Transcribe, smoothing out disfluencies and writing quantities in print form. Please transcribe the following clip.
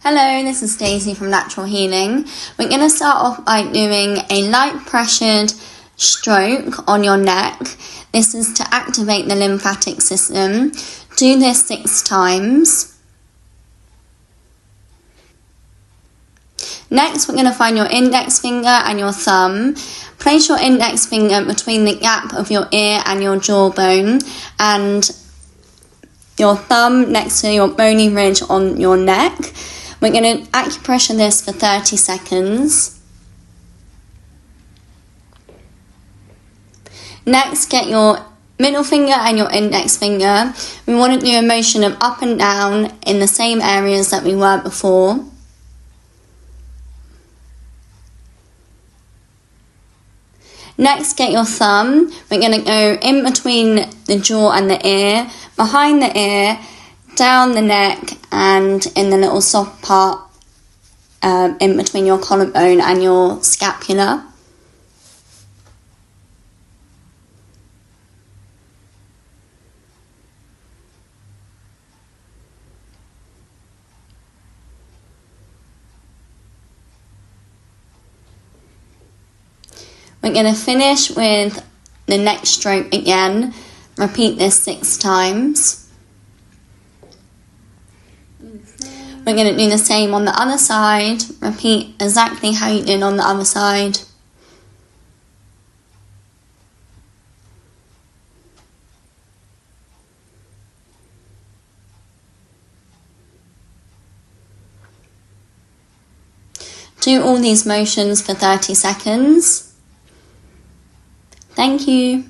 Hello, this is Daisy from Natural Healing. We're going to start off by doing a light pressured stroke on your neck. This is to activate the lymphatic system. Do this 6 times. Next, we're going to find your index finger and your thumb. Place your index finger between the gap of your ear and your jawbone, and your thumb next to your bony ridge on your neck. We're going to acupressure this for 30 seconds. Next, get your middle finger and your index finger. We want to do a motion of up and down in the same areas that we were before. Next, get your thumb. We're going to go in between the jaw and the ear, behind the ear, down the neck, and in the little soft part in between your collarbone and your scapula. We're going to finish with the neck stroke again. Repeat this 6 times. We're going to do the same on the other side. Repeat exactly how you did on the other side. Do all these motions for 30 seconds. Thank you.